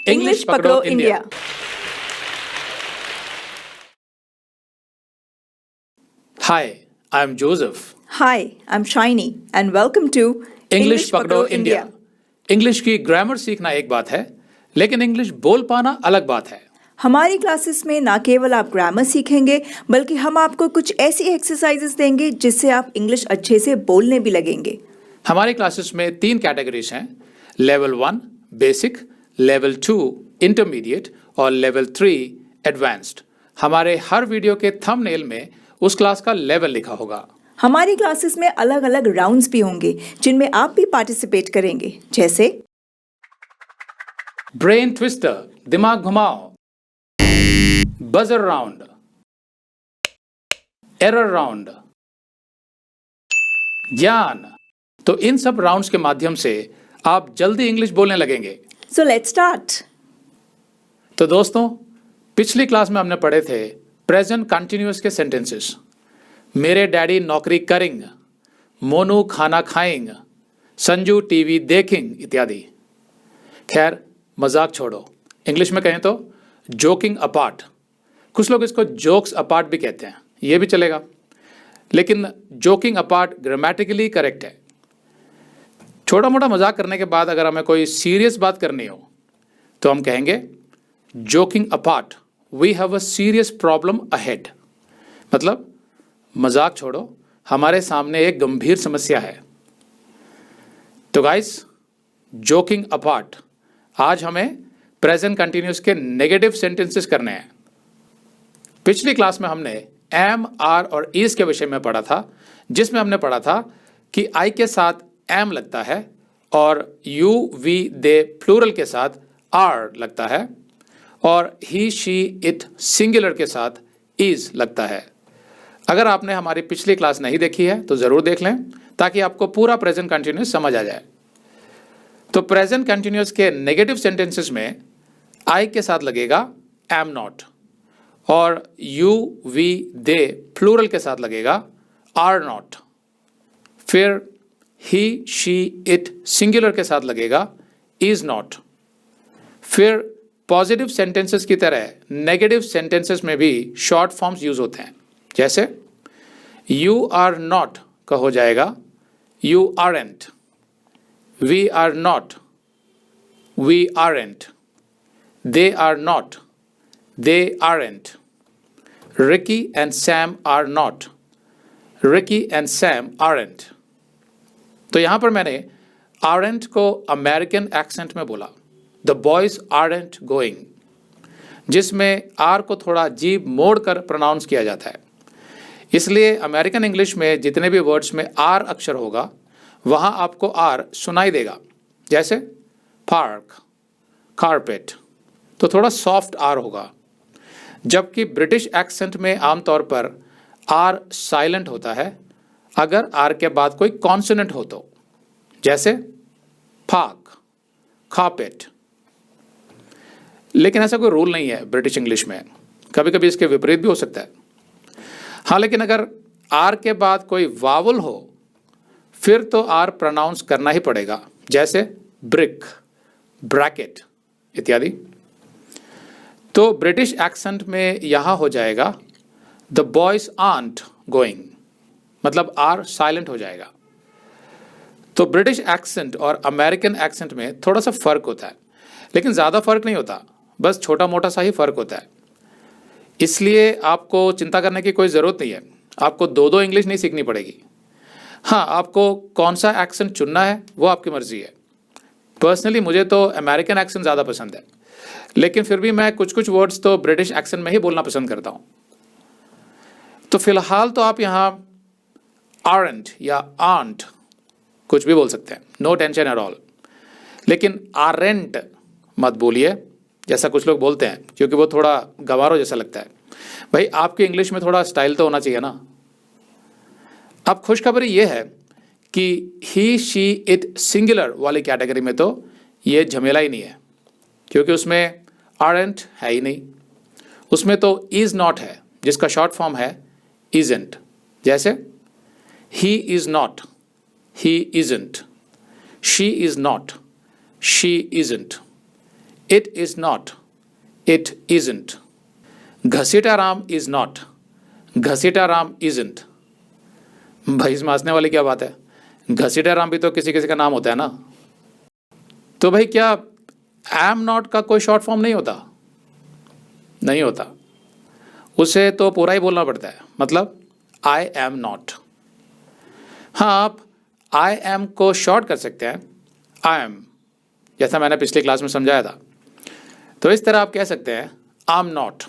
English पकड़ो India. Hi, I'm Joseph. Hi, I'm Shiny and welcome to English पकड़ो India. English की grammar सीखना एक बात है, लेकिन इंग्लिश बोल पाना अलग बात है। हमारी क्लासेस में ना केवल आप ग्रामर सीखेंगे बल्कि हम आपको कुछ ऐसी एक्सरसाइजेस देंगे जिससे आप इंग्लिश अच्छे से बोलने भी लगेंगे। हमारी क्लासेस में 3 कैटेगरीज हैं, लेवल 1 बेसिक, लेवल 2 इंटरमीडिएट और लेवल 3 एडवांस्ड। हमारे हर वीडियो के थंबनेल में उस क्लास का लेवल लिखा होगा। हमारी क्लासेस में अलग अलग राउंड्स भी होंगे जिनमें आप भी पार्टिसिपेट करेंगे, जैसे ब्रेन ट्विस्टर दिमाग घुमाओ, बजर राउंड, एरर राउंड, ज्ञान। तो इन सब राउंड्स के माध्यम से आप जल्दी इंग्लिश बोलने लगेंगे। So let's start. तो दोस्तों, पिछली क्लास में हमने पढ़े थे प्रेजेंट कंटिन्यूअस के सेंटेंसेस। मेरे डैडी नौकरी करेंगे, मोनू खाना खाएंगे, संजू टीवी देखेंगे इत्यादि। खैर, मजाक छोड़ो, इंग्लिश में कहें तो जोकिंग अपार्ट। कुछ लोग इसको जोक्स अपार्ट भी कहते हैं, ये भी चलेगा, लेकिन जोकिंग अपार्ट ग्रामेटिकली करेक्ट है। छोटा मोटा मजाक करने के बाद अगर हमें कोई सीरियस बात करनी हो तो हम कहेंगे joking apart, we have a serious problem ahead. मतलब मजाक छोड़ो, हमारे सामने एक गंभीर समस्या है। तो गाइस, जोकिंग अपार्ट, आज हमें प्रेजेंट कंटिन्यूअस के नेगेटिव सेंटेंसेस करने हैं। पिछली क्लास में हमने एम, आर और इज के विषय में पढ़ा था, जिसमें हमने पढ़ा था कि आई के साथ एम लगता है और यू, वी, दे प्लूरल के साथ आर लगता है और ही, शी, इट सिंगुलर के साथ इज लगता है। अगर आपने हमारी पिछली क्लास नहीं देखी है तो ज़रूर देख लें ताकि आपको पूरा प्रेजेंट कंटिन्यूअस समझ आ जाए। तो प्रेजेंट कंटिन्यूअस के नेगेटिव सेंटेंसेस में आई के साथ लगेगा एम नॉट और यू, वी, दे प्लूरल के साथ लगेगा आर नॉट। फिर ही, शी, इट सिंगुलर के साथ लगेगा इज नॉट। फिर पॉजिटिव सेंटेंसेस की तरह नेगेटिव सेंटेंसेस में भी शॉर्ट फॉर्म्स यूज होते हैं, जैसे यू आर नॉट का हो जाएगा you aren't, we are not, we aren't, they are not, they aren't, Ricky and Sam are not, Ricky and Sam aren't। तो यहां पर मैंने aren't को अमेरिकन एक्सेंट में बोला, the boys aren't going, जिसमें R को थोड़ा जीभ मोड़ कर प्रोनाउंस किया जाता है। इसलिए अमेरिकन इंग्लिश में जितने भी वर्ड्स में R अक्षर होगा वहां आपको R सुनाई देगा, जैसे पार्क, कारपेट, तो थोड़ा सॉफ्ट आर होगा। जबकि ब्रिटिश एक्सेंट में आमतौर पर आर साइलेंट होता है अगर आर के बाद कोई कॉन्सोनेंट हो तो, जैसे पार्क, कारपेट। लेकिन ऐसा कोई रूल नहीं है ब्रिटिश इंग्लिश में, कभी कभी इसके विपरीत भी हो सकता है। हाँ, लेकिन अगर आर के बाद कोई वावल हो फिर तो आर प्रोनाउंस करना ही पड़ेगा, जैसे ब्रिक, ब्रैकेट इत्यादि। तो ब्रिटिश एक्सेंट में यहां हो जाएगा द बॉयज आंट गोइंग, मतलब आर साइलेंट हो जाएगा। तो ब्रिटिश एक्सेंट और अमेरिकन एक्सेंट में थोड़ा सा फर्क होता है, लेकिन ज़्यादा फर्क नहीं होता, बस छोटा मोटा सा ही फर्क होता है। इसलिए आपको चिंता करने की कोई ज़रूरत नहीं है, आपको दो इंग्लिश नहीं सीखनी पड़ेगी। हाँ, आपको कौन सा एक्सेंट चुनना है वो आपकी मर्जी है। पर्सनली मुझे तो अमेरिकन एक्सेंट ज़्यादा पसंद है, लेकिन फिर भी मैं कुछ कुछ वर्ड्स तो ब्रिटिश एक्सेंट में ही बोलना पसंद करता हूँ। तो फिलहाल तो आप यहाँ आरंट या आंट कुछ भी बोल सकते हैं, नो टेंशन एट ऑल। लेकिन आरेंट मत बोलिए जैसा कुछ लोग बोलते हैं, क्योंकि वो थोड़ा गवारो जैसा लगता है। भाई, आपकी इंग्लिश में थोड़ा स्टाइल तो होना चाहिए ना। अब खुशखबरी ये है कि ही, शी, इट सिंगुलर वाली कैटेगरी में तो ये झमेला ही नहीं है, क्योंकि उसमें आरंट है ही नहीं। उसमें तो इज नॉट है, जिसका शॉर्ट फॉर्म है इजंट, जैसे ही is not, he isn't, she is not, she isn't, it is not, it isn't. Ghasitaram is not, Ghasitaram isn't. भाई इसमें हंसने वाली क्या बात है, घसीटाराम भी तो किसी किसी का नाम होता है ना। तो भाई क्या एम नॉट का कोई शॉर्ट फॉर्म नहीं होता? नहीं होता, उसे तो पूरा ही बोलना पड़ता है, मतलब आई एम नॉट। हाँ, आप आई एम को शॉर्ट कर सकते हैं आई एम, जैसा मैंने पिछली क्लास में समझाया था। तो इस तरह आप कह सकते हैं आई एम नॉट।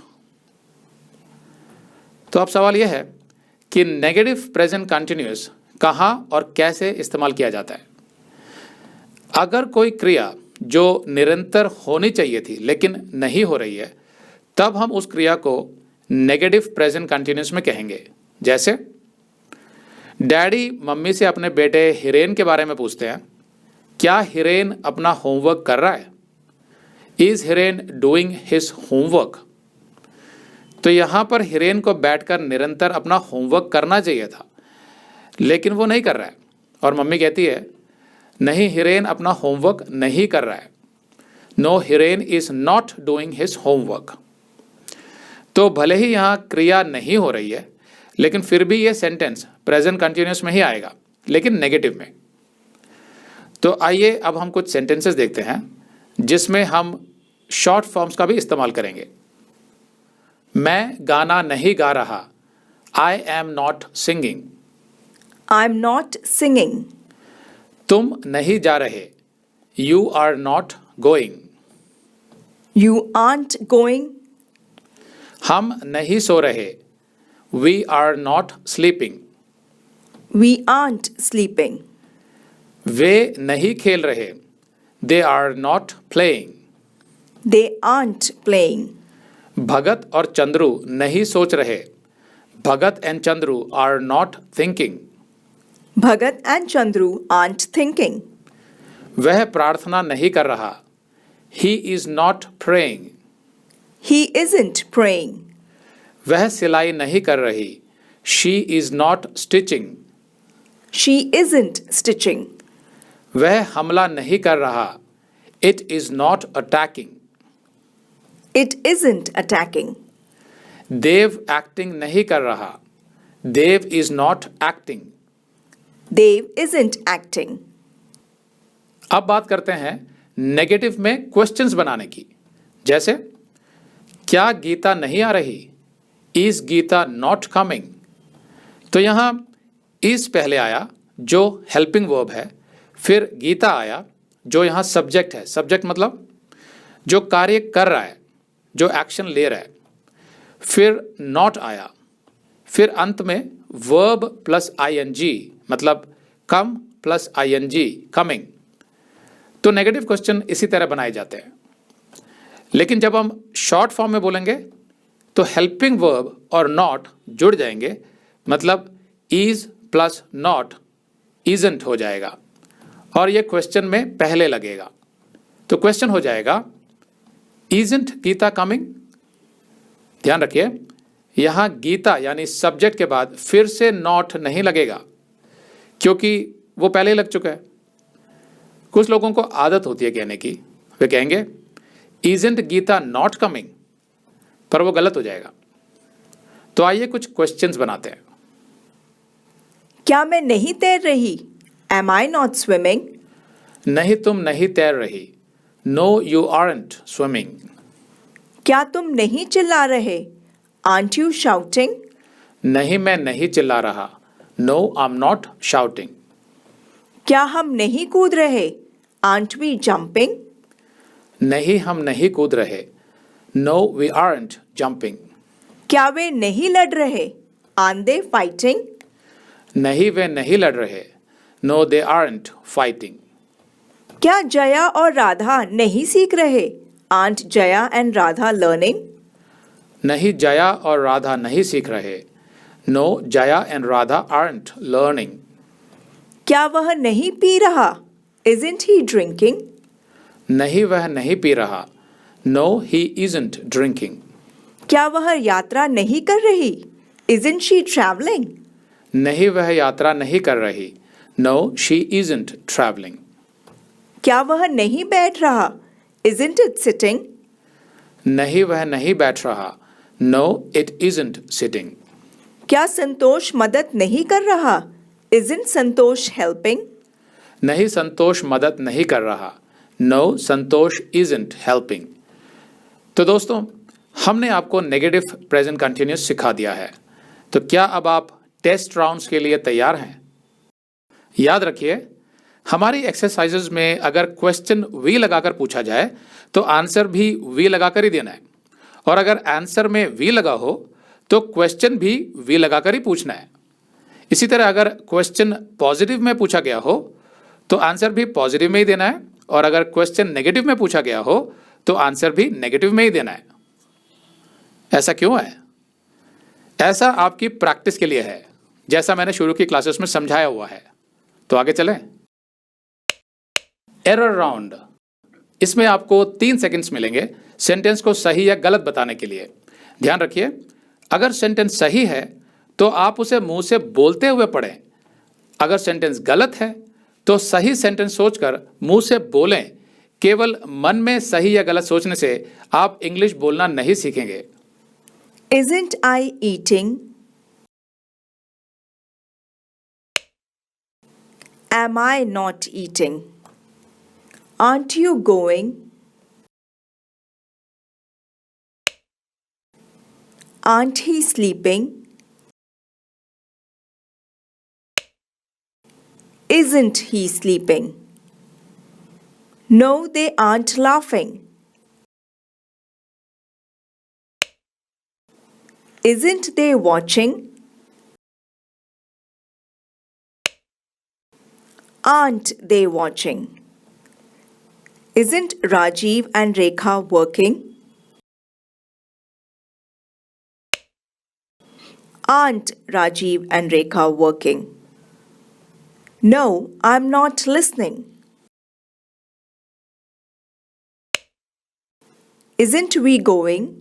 तो अब सवाल यह है कि नेगेटिव प्रेजेंट कंटिन्यूअस कहाँ और कैसे इस्तेमाल किया जाता है। अगर कोई क्रिया जो निरंतर होनी चाहिए थी लेकिन नहीं हो रही है, तब हम उस क्रिया को नेगेटिव प्रेजेंट कंटिन्यूअस में कहेंगे। जैसे डैडी मम्मी से अपने बेटे हिरेन के बारे में पूछते हैं, क्या हिरेन अपना होमवर्क कर रहा है? Is Hiren doing his homework? तो यहाँ पर हिरेन को बैठकर निरंतर अपना होमवर्क करना चाहिए था, लेकिन वो नहीं कर रहा है। और मम्मी कहती है, नहीं, हिरेन अपना होमवर्क नहीं कर रहा है। No, Hiren is not doing his homework. तो भले ही यहाँ क्रिया नहीं हो रही है, लेकिन फिर भी ये सेंटेंस प्रेजेंट कंटिन्यूअस में ही आएगा, लेकिन नेगेटिव में। तो आइए अब हम कुछ सेंटेंसेस देखते हैं जिसमें हम शॉर्ट फॉर्म्स का भी इस्तेमाल करेंगे। मैं गाना नहीं गा रहा, I am not singing. I'm not singing. तुम नहीं जा रहे, you are not going. You aren't going. हम नहीं सो रहे, we are not sleeping. We aren't sleeping. वे नहीं खेल रहे, they are not playing. They aren't playing. Bhagat और चंद्रू नहीं सोच रहे, Bhagat and Chandru are not thinking. Bhagat and Chandru aren't thinking. वह प्रार्थना नहीं कर रहा, he is not praying. He isn't praying. वह सिलाई नहीं कर रही, she is not stitching. She isn't stitching. वह हमला नहीं कर रहा, it is not attacking. It isn't attacking. Dev acting नहीं कर रहा, Dev is not acting. Dev isn't acting. अब बात करते हैं नेगेटिव में क्वेश्चंस बनाने की। जैसे क्या गीता नहीं आ रही, इज गीता नॉट कमिंग? तो यहाँ इज पहले आया जो हेल्पिंग वर्ब है, फिर गीता आया जो यहाँ सब्जेक्ट है। सब्जेक्ट मतलब जो कार्य कर रहा है, जो एक्शन ले रहा है। फिर नॉट आया, फिर अंत में वर्ब प्लस आईएनजी मतलब कम प्लस आईएनजी कमिंग। तो नेगेटिव क्वेश्चन इसी तरह बनाए जाते हैं। लेकिन जब हम शॉर्ट फॉर्म में बोलेंगे तो हेल्पिंग वर्ब और नॉट जुड़ जाएंगे, मतलब इज प्लस नॉट इजंट हो जाएगा और ये क्वेश्चन में पहले लगेगा। तो क्वेश्चन हो जाएगा इजंट गीता कमिंग? ध्यान रखिए, यहाँ गीता यानी सब्जेक्ट के बाद फिर से नॉट नहीं लगेगा, क्योंकि वो पहले ही लग चुका है। कुछ लोगों को आदत होती है कहने की, वे कहेंगे इजंट गीता नॉट कमिंग, पर वो गलत हो जाएगा। तो आइए कुछ क्वेश्चंस बनाते हैं। क्या मैं नहीं तैर रही? Am I not swimming? नहीं, तुम नहीं तैर रही, नो यू आरंट स्विमिंग। क्या तुम नहीं चिल्ला रहे? Aren't you shouting? नहीं, मैं नहीं चिल्ला रहा, no I am not shouting. क्या हम नहीं कूद रहे? Aren't we jumping? नहीं, हम नहीं कूद रहे, नो वी आरंट जंपिंग। क्या वे नहीं लड़ रहे? Aren't they fighting? नहीं, वे नहीं लड़ रहे, नो दे आरंट फाइटिंग। क्या जया और राधा नहीं सीख रहे? Aren't Jaya and Radha learning? नहीं, जया और राधा नहीं सीख रहे, no Jaya and Radha aren't learning. क्या वह नहीं पी रहा? Isn't he drinking? नहीं, वह नहीं पी रहा, नो ही इजंट ड्रिंकिंग। क्या वह यात्रा नहीं कर रही? Isn't she traveling? नहीं, वह यात्रा नहीं कर रही, नो शी इजंट ट्रैवलिंग। क्या वह नहीं बैठ रहा? Isn't it sitting? नहीं वह नहीं बैठ रहा. No, it isn't sitting. क्या संतोष मदद नहीं कर रहा? Isn't Santosh helping? नहीं संतोष मदद नहीं कर रहा. No, Santosh isn't helping. तो दोस्तों, हमने आपको नेगेटिव प्रेजेंट कंटिन्यूअस सिखा दिया है. तो क्या अब आप टेस्ट राउंड्स के लिए तैयार हैं? याद रखिए, हमारी एक्सरसाइजेज में अगर क्वेश्चन वी लगाकर पूछा जाए तो आंसर भी वी लगाकर ही देना है, और अगर आंसर में वी लगा हो तो क्वेश्चन भी वी लगाकर ही पूछना है. इसी तरह अगर क्वेश्चन पॉजिटिव में पूछा गया हो तो आंसर भी पॉजिटिव में ही देना है, और अगर क्वेश्चन नेगेटिव में पूछा गया हो तो आंसर भी नेगेटिव में ही देना है. ऐसा क्यों है? ऐसा आपकी प्रैक्टिस के लिए है, जैसा मैंने शुरू की क्लासेस में समझाया हुआ है. तो आगे चलें. Error round. इसमें आपको 3 सेकंड्स मिलेंगे सेंटेंस को सही या गलत बताने के लिए. ध्यान रखिए, अगर सेंटेंस सही है तो आप उसे मुंह से बोलते हुए पढ़ें. अगर सेंटेंस गलत है तो सही सेंटेंस सोचकर मुंह से बोलें. केवल मन में सही या गलत सोचने से आप इंग्लिश बोलना नहीं सीखेंगे. Isn't I eating? Am I not eating? Aren't you going? Aren't he sleeping? Isn't he sleeping? No, they aren't laughing. Isn't they watching? Aren't they watching? Isn't Rajiv and Rekha working? Aren't Rajiv and Rekha working? No, I'm not listening. Isn't we going?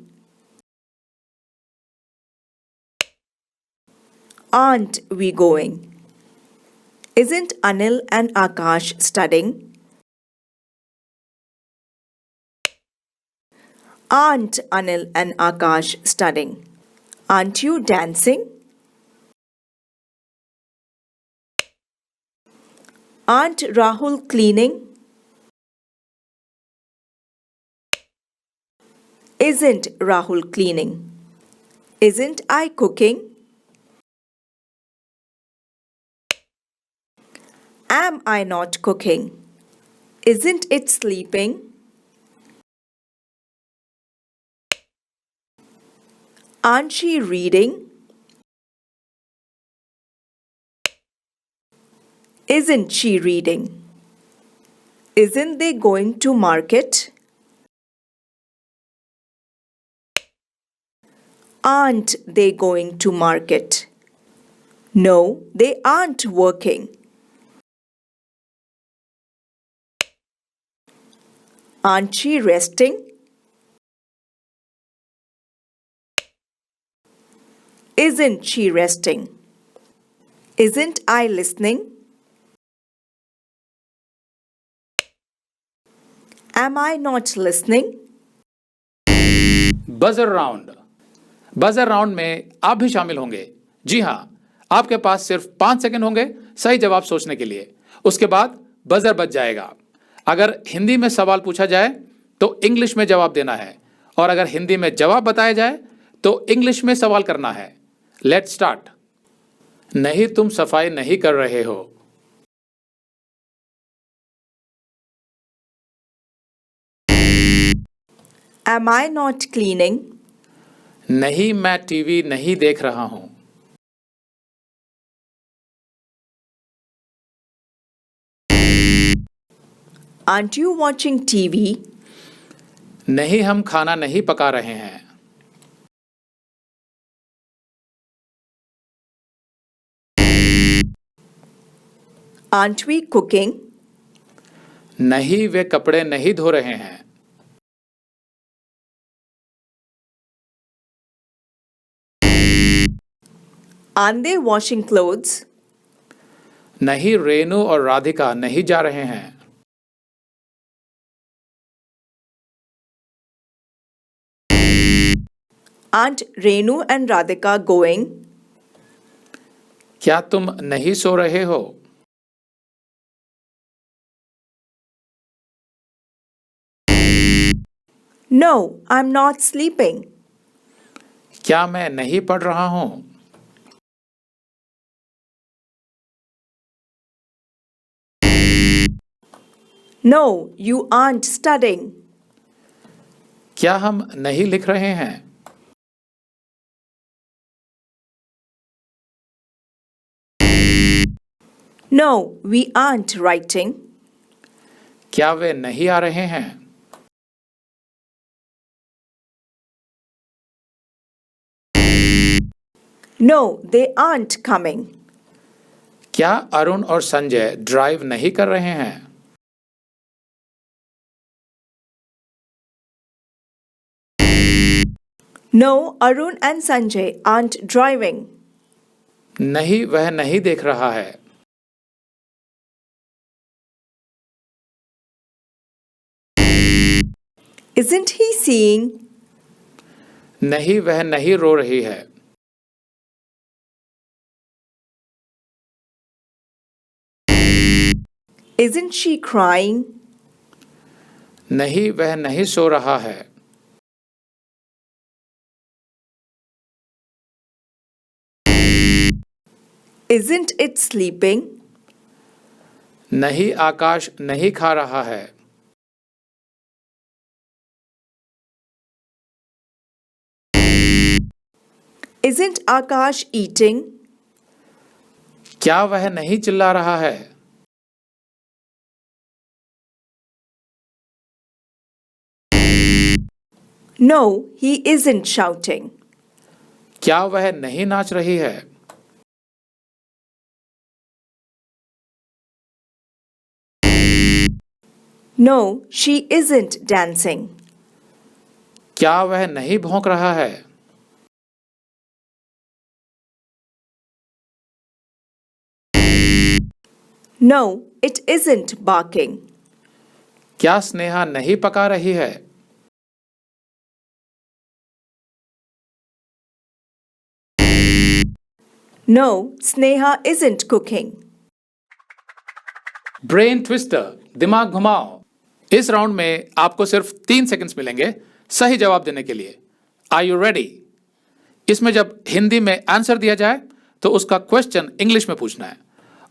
Aren't we going? Isn't Anil and Akash studying? Aren't Anil and Akash studying? Aren't you dancing? Aren't Rahul cleaning? Isn't Rahul cleaning? Isn't I cooking? Am I not cooking? Isn't it sleeping? Aren't she reading? Isn't she reading? Isn't they going to market? Aren't they going to market? No, they aren't working. Aren't she resting? Isn't she resting? Isn't I listening? Am I not listening? Buzzer round. Buzzer round में आप भी शामिल होंगे. जी हाँ, आपके पास सिर्फ 5 second होंगे सही जवाब सोचने के लिए. उसके बाद बजर बज जाएगा. अगर हिंदी में सवाल पूछा जाए तो इंग्लिश में जवाब देना है, और अगर हिंदी में जवाब बताया जाए तो इंग्लिश में सवाल करना है. Let's start. नहीं, तुम सफाई नहीं कर रहे हो. Am I not cleaning? नहीं, मैं टीवी नहीं देख रहा हूं. Aren't you watching TV? नहीं, हम खाना नहीं पका रहे हैं. Aren't we cooking? नहीं, वे कपड़े नहीं धो रहे हैं. Aren't they washing clothes? नहीं, रेनू और राधिका नहीं जा रहे हैं. Aren't Renu and Radhika going? क्या तुम नहीं सो रहे हो? No, I'm not sleeping. क्या मैं नहीं पढ़ रहा हूं? No, you aren't studying. क्या हम नहीं लिख रहे हैं? No, we aren't writing. क्या वे नहीं आ रहे हैं? No, they aren't coming. क्या अरुण और संजय ड्राइव नहीं कर रहे हैं? No, Arun and Sanjay aren't driving. नहीं, वह नहीं देख रहा है। Isn't he seeing? नहीं, वह नहीं रो रही है। Isn't she crying? नहीं, वह नहीं सो रहा है। Isn't it sleeping? नहीं, आकाश नहीं खा रहा है। Isn't Akash eating? क्या वह नहीं चिल्ला रहा है? No, he isn't shouting. क्या वह नहीं नाच रही है? No, she isn't dancing. क्या वह नहीं भौंक रहा है? No, it isn't barking. क्या स्नेहा नहीं पका रही है? No, Sneha isn't cooking. Brain twister, दिमाग घुमाओ। इस राउंड में आपको सिर्फ 3 सेकंड्स मिलेंगे सही जवाब देने के लिए। Are you ready? इसमें जब हिंदी में आंसर दिया जाए तो उसका क्वेश्चन इंग्लिश में पूछना है,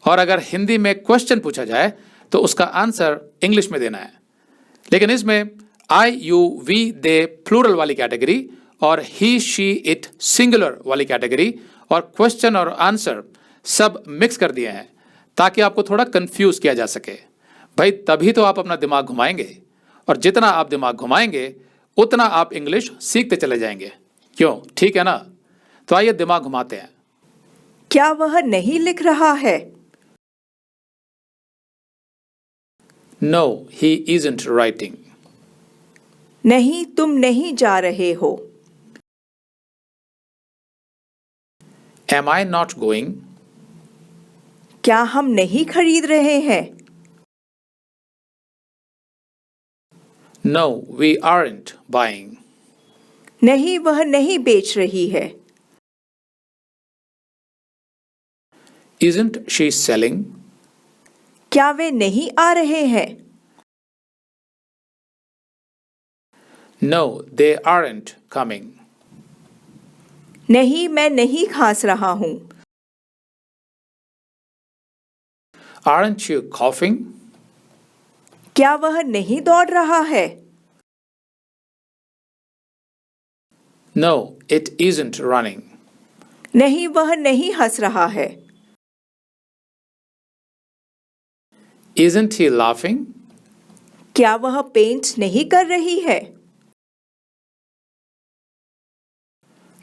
और अगर हिंदी में क्वेश्चन पूछा जाए तो उसका आंसर इंग्लिश में देना है। लेकिन इसमें आई, यू, वी, दे प्लूरल वाली कैटेगरी और ही, शी, इट सिंगुलर वाली कैटेगरी और क्वेश्चन और आंसर सब मिक्स कर दिए हैं ताकि आपको थोड़ा कंफ्यूज किया जा सके। भाई तभी तो आप अपना दिमाग घुमाएंगे, और जितना आप दिमाग घुमाएंगे उतना आप इंग्लिश सीखते चले जाएंगे। क्यों, ठीक है ना? तो आइए दिमाग घुमाते हैं। क्या वह नहीं लिख रहा है? No, he isn't writing. नहीं, तुम नहीं जा रहे हो। Am I not going? क्या हम नहीं खरीद रहे हैं? No, we aren't buying. नहीं, वह नहीं बेच रही है। Isn't she selling? क्या वे नहीं आ रहे हैं? No, they aren't coming. नहीं, मैं नहीं खांस रहा हूं। Aren't you coughing? क्या वह नहीं दौड़ रहा है? No, it isn't running. नहीं, वह नहीं हंस रहा है। Isn't he laughing? क्या वह पेंट नहीं कर रही है?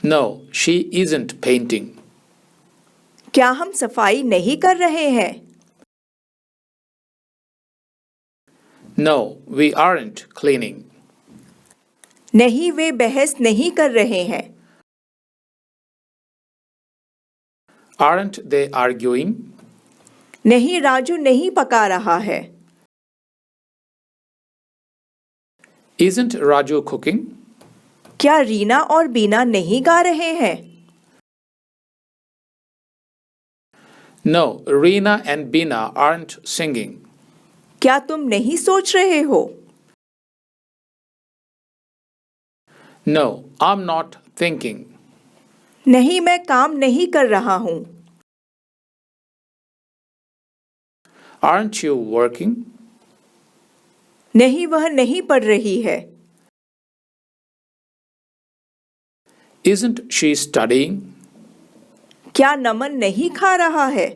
No, she isn't painting. क्या हम सफाई नहीं कर रहे हैं? No, we aren't cleaning. नहीं, वे बहस नहीं कर रहे हैं। Aren't they arguing? नहीं, राजू नहीं पका रहा है। Isn't Raju cooking? क्या रीना और बीना नहीं गा रहे हैं? No, Reena and Beena aren't singing. क्या तुम नहीं सोच रहे हो? No, I'm not thinking. नहीं, मैं काम नहीं कर रहा हूँ। Aren't you working? नहीं, वह नहीं पढ़ रही है। Isn't she studying? क्या नमन नहीं खा रहा है?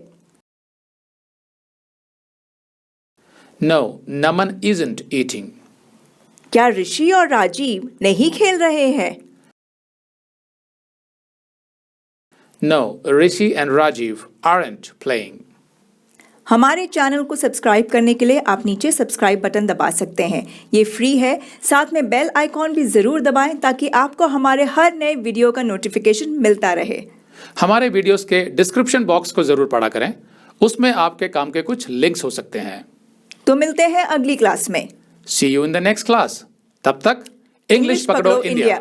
No, Naman isn't eating. क्या ऋषि और राजीव नहीं खेल रहे हैं? No, Rishi and Rajiv aren't playing. हमारे चैनल को सब्सक्राइब करने के लिए आप नीचे सब्सक्राइब बटन दबा सकते हैं। ये फ्री है। साथ में बेल आइकॉन भी जरूर दबाएं ताकि आपको हमारे हर नए वीडियो का नोटिफिकेशन मिलता रहे। हमारे वीडियोस के डिस्क्रिप्शन बॉक्स को जरूर पढ़ा करें, उसमें आपके काम के कुछ लिंक्स हो सकते हैं। तो मिलते हैं अगली क्लास में। See you in the next class. तब तक इंग्लिश पकड़ो इंडिया।